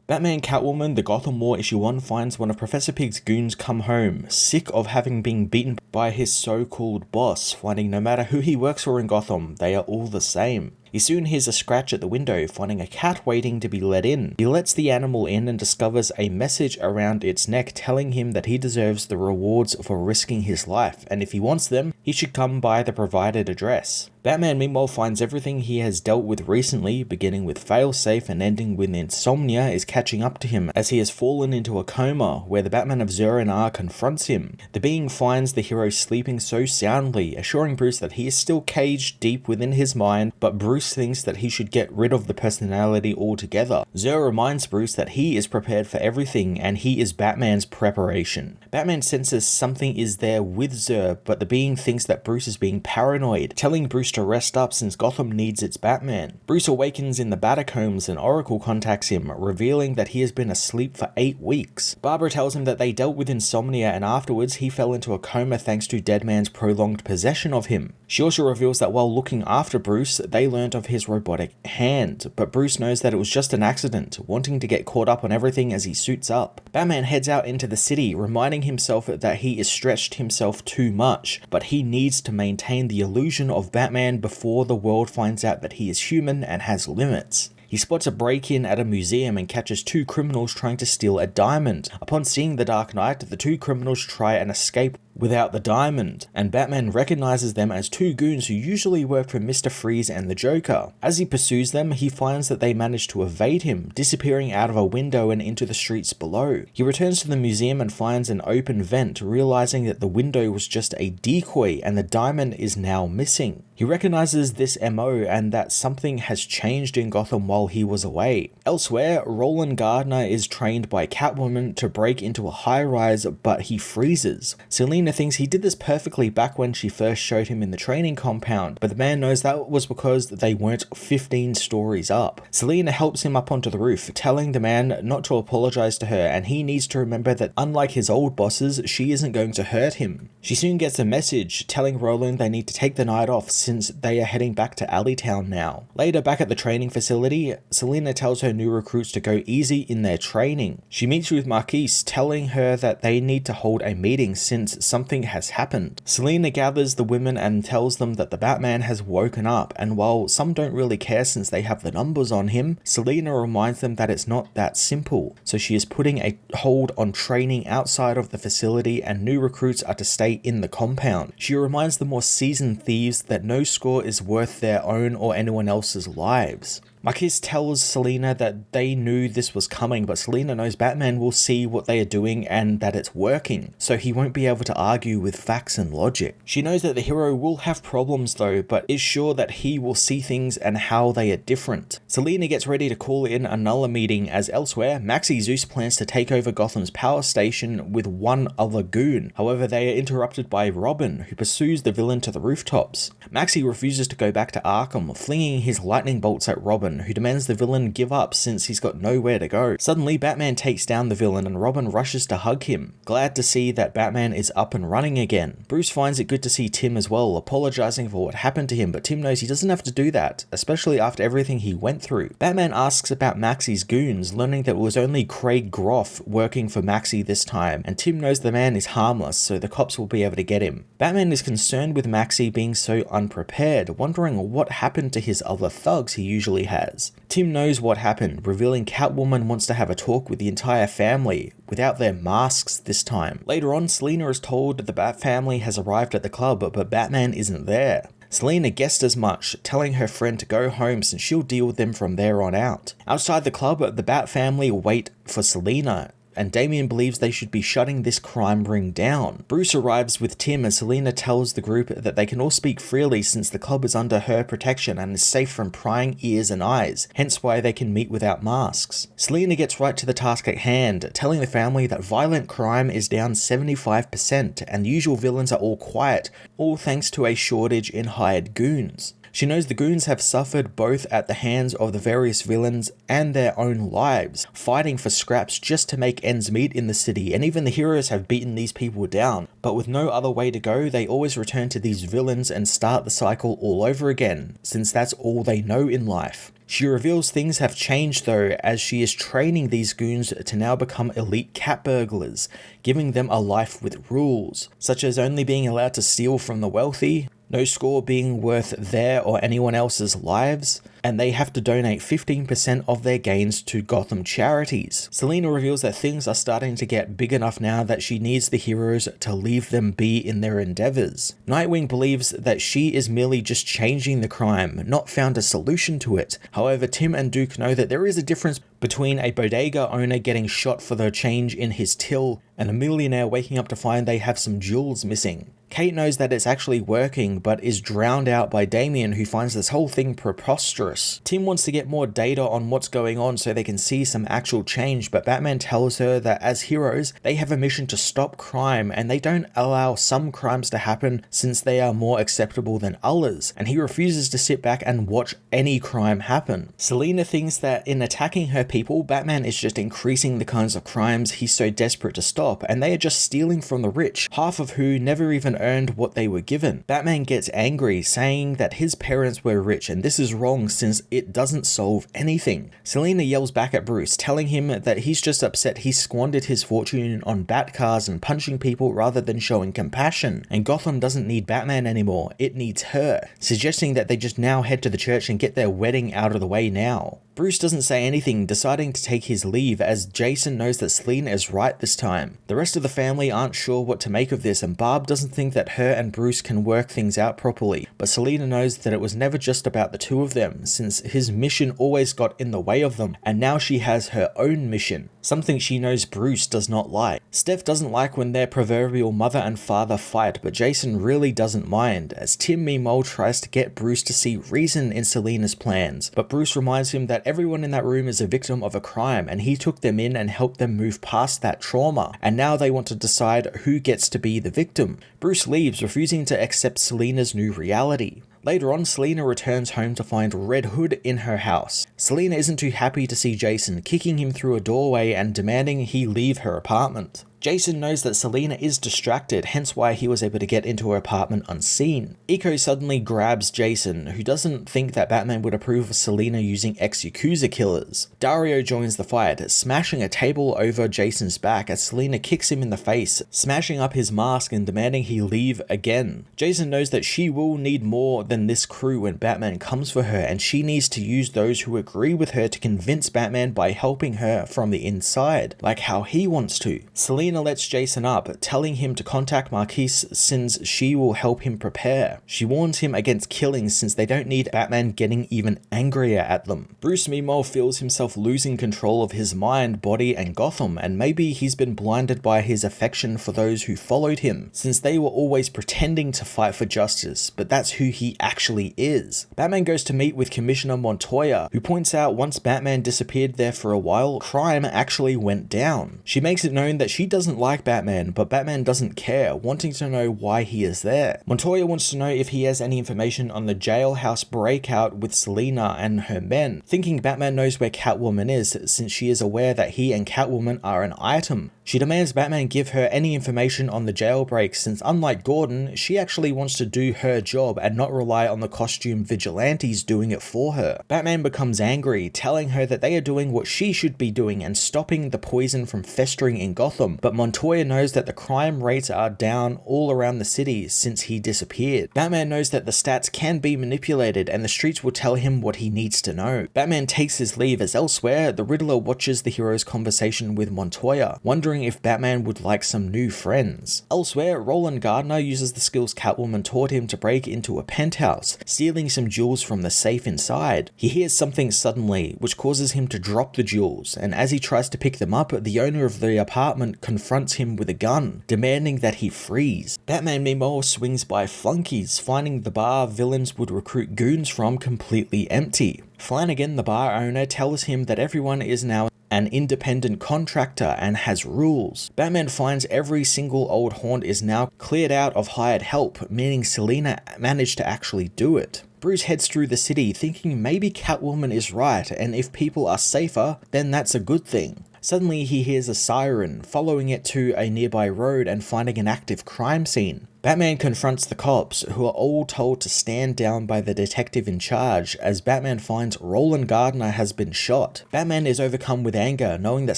Batman Catwoman, the Gotham War issue 1 finds one of Professor Pig's goons come home, sick of having been beaten by his so-called boss, finding no matter who he works for in Gotham, they are all the same. He soon hears a scratch at the window, finding a cat waiting to be let in. He lets the animal in and discovers a message around its neck telling him that he deserves the rewards for risking his life, and if he wants them, he should come by the provided address. Batman meanwhile finds everything he has dealt with recently, beginning with failsafe and ending with insomnia, is catching up to him as he has fallen into a coma, where the Batman of Zur-En-Arrh confronts him. The being finds the hero sleeping so soundly, assuring Bruce that he is still caged deep within his mind, but Bruce thinks that he should get rid of the personality altogether. Zur reminds Bruce that he is prepared for everything and he is Batman's preparation. Batman senses something is there with Zur, but the being thinks that Bruce is being paranoid, telling Bruce to rest up since Gotham needs its Batman. Bruce awakens in the Batacombs and Oracle contacts him, revealing that he has been asleep for 8 weeks. Barbara tells him that they dealt with insomnia and afterwards he fell into a coma thanks to Deadman's prolonged possession of him. She also reveals that while looking after Bruce, they learnt of his robotic hand, but Bruce knows that it was just an accident, wanting to get caught up on everything as he suits up. Batman heads out into the city, reminding himself that he has stretched himself too much, but he needs to maintain the illusion of Batman before the world finds out that he is human and has limits. He spots a break-in at a museum and catches 2 criminals trying to steal a diamond. Upon seeing the Dark Knight, the 2 criminals try and escape without the diamond, and Batman recognizes them as 2 goons who usually work for Mr. Freeze and the Joker. As he pursues them, he finds that they manage to evade him, disappearing out of a window and into the streets below. He returns to the museum and finds an open vent, realizing that the window was just a decoy and the diamond is now missing. He recognizes this MO and that something has changed in Gotham while he was away. Elsewhere, Roland Gardner is trained by Catwoman to break into a high-rise, but he freezes. Selina thinks he did this perfectly back when she first showed him in the training compound, but the man knows that was because they weren't 15 stories up. Selina helps him up onto the roof, telling the man not to apologize to her, and he needs to remember that unlike his old bosses, she isn't going to hurt him. She soon gets a message telling Roland they need to take the night off since they are heading back to Alleytown now. Later, back at the training facility, Selina tells her new recruits to go easy in their training. She meets with Marquise, telling her that they need to hold a meeting since something has happened. Selina gathers the women and tells them that the Batman has woken up, and while some don't really care since they have the numbers on him, Selina reminds them that it's not that simple, so she is putting a hold on training outside of the facility and new recruits are to stay in the compound. She reminds the more seasoned thieves that no score is worth their own or anyone else's lives. Marquise tells Selina that they knew this was coming, but Selina knows Batman will see what they are doing and that it's working, so he won't be able to argue with facts and logic. She knows that the hero will have problems though, but is sure that he will see things and how they are different. Selina gets ready to call in another meeting as elsewhere, Maxie Zeus plans to take over Gotham's power station with one other goon. However, they are interrupted by Robin, who pursues the villain to the rooftops. Maxie refuses to go back to Arkham, flinging his lightning bolts at Robin, who demands the villain give up since he's got nowhere to go. Suddenly, Batman takes down the villain and Robin rushes to hug him, glad to see that Batman is up and running again. Bruce finds it good to see Tim as well, apologizing for what happened to him, but Tim knows he doesn't have to do that, especially after everything he went through. Batman asks about Maxie's goons, learning that it was only Craig Groff working for Maxie this time, and Tim knows the man is harmless, so the cops will be able to get him. Batman is concerned with Maxie being so unprepared, wondering what happened to his other thugs he usually has. Tim knows what happened, revealing Catwoman wants to have a talk with the entire family, without their masks this time. Later on, Selina is told that the Bat family has arrived at the club, but Batman isn't there. Selina guessed as much, telling her friend to go home since she'll deal with them from there on out. Outside the club, the Bat family wait for Selina, and Damian believes they should be shutting this crime ring down. Bruce arrives with Tim and Selina tells the group that they can all speak freely since the club is under her protection and is safe from prying ears and eyes, hence why they can meet without masks. Selina gets right to the task at hand, telling the family that violent crime is down 75% and the usual villains are all quiet, all thanks to a shortage in hired goons. She knows the goons have suffered both at the hands of the various villains and their own lives, fighting for scraps just to make ends meet in the city, and even the heroes have beaten these people down. But with no other way to go, they always return to these villains and start the cycle all over again, since that's all they know in life. She reveals things have changed though, as she is training these goons to now become elite cat burglars, giving them a life with rules, such as only being allowed to steal from the wealthy, no score being worth their or anyone else's lives, and they have to donate 15% of their gains to Gotham charities. Selina reveals that things are starting to get big enough now that she needs the heroes to leave them be in their endeavors. Nightwing believes that she is merely just changing the crime, not found a solution to it. However, Tim and Duke know that there is a difference between a bodega owner getting shot for the change in his till and a millionaire waking up to find they have some jewels missing. Kate knows that it's actually working, but is drowned out by Damian, who finds this whole thing preposterous. Tim wants to get more data on what's going on so they can see some actual change, but Batman tells her that as heroes, they have a mission to stop crime, and they don't allow some crimes to happen since they are more acceptable than others, and he refuses to sit back and watch any crime happen. Selina thinks that in attacking her people, Batman is just increasing the kinds of crimes he's so desperate to stop, and they are just stealing from the rich, half of who never even earned what they were given. Batman gets angry, saying that his parents were rich and this is wrong since it doesn't solve anything. Selina yells back at Bruce, telling him that he's just upset he squandered his fortune on bat cars and punching people rather than showing compassion, and Gotham doesn't need Batman anymore, it needs her, suggesting that they just now head to the church and get their wedding out of the way now. Bruce doesn't say anything, deciding to take his leave as Jason knows that Selina is right this time. The rest of the family aren't sure what to make of this, and Barb doesn't think that her and Bruce can work things out properly, but Selina knows that it was never just about the two of them, since his mission always got in the way of them, and now she has her own mission, something she knows Bruce does not like. Steph doesn't like when their proverbial mother and father fight, but Jason really doesn't mind, as Tim meanwhile tries to get Bruce to see reason in Selina's plans, but Bruce reminds him that everyone in that room is a victim of a crime, and he took them in and helped them move past that trauma, and now they want to decide who gets to be the victim. Bruce leaves, refusing to accept Selina's new reality. Later on, Selina returns home to find Red Hood in her house. Selina isn't too happy to see Jason, kicking him through a doorway and demanding he leave her apartment. Jason knows that Selina is distracted, hence why he was able to get into her apartment unseen. Eco suddenly grabs Jason, who doesn't think that Batman would approve of Selina using ex-Yakuza killers. Dario joins the fight, smashing a table over Jason's back as Selina kicks him in the face, smashing up his mask and demanding he leave again. Jason knows that she will need more than this crew when Batman comes for her, and she needs to use those who agree with her to convince Batman by helping her from the inside, like how he wants to. Selina lets Jason up, telling him to contact Marquise since she will help him prepare. She warns him against killing since they don't need Batman getting even angrier at them. Bruce meanwhile feels himself losing control of his mind, body, and Gotham, and maybe he's been blinded by his affection for those who followed him, since they were always pretending to fight for justice, but that's who he actually is. Batman goes to meet with Commissioner Montoya, who points out once Batman disappeared there for a while, crime actually went down. She makes it known that she doesn't like Batman, but Batman doesn't care, wanting to know why he is there. Montoya wants to know if he has any information on the jailhouse breakout with Selina and her men, thinking Batman knows where Catwoman is, since she is aware that he and Catwoman are an item. She demands Batman give her any information on the jailbreak, since unlike Gordon, she actually wants to do her job and not rely on the costume vigilantes doing it for her. Batman becomes angry, telling her that they are doing what she should be doing and stopping the poison from festering in Gotham, but Montoya knows that the crime rates are down all around the city since he disappeared. Batman knows that the stats can be manipulated and the streets will tell him what he needs to know. Batman takes his leave as elsewhere, the Riddler watches the hero's conversation with Montoya, wondering if Batman would like some new friends. Elsewhere, Roland Gardner uses the skills Catwoman taught him to break into a penthouse, stealing some jewels from the safe inside. He hears something suddenly, which causes him to drop the jewels, and as he tries to pick them up, the owner of the apartment confronts him with a gun, demanding that he freeze. Batman meanwhile swings by Flunkies, finding the bar villains would recruit goons from completely empty. Flanagan, the bar owner, tells him that everyone is now an independent contractor and has rules. Batman finds every single old haunt is now cleared out of hired help, meaning Selina managed to actually do it. Bruce heads through the city thinking maybe Catwoman is right, and if people are safer, then that's a good thing. Suddenly he hears a siren, following it to a nearby road and finding an active crime scene. Batman confronts the cops, who are all told to stand down by the detective in charge, as Batman finds Roland Gardner has been shot. Batman is overcome with anger, knowing that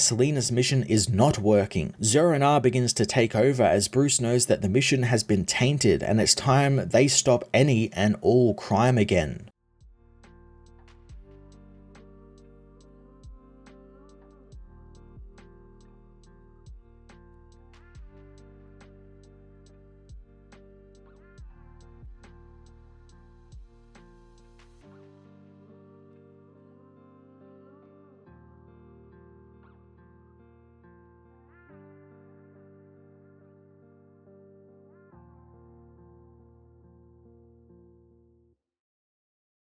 Selina's mission is not working. Zur-En-Arrh begins to take over as Bruce knows that the mission has been tainted and it's time they stop any and all crime again.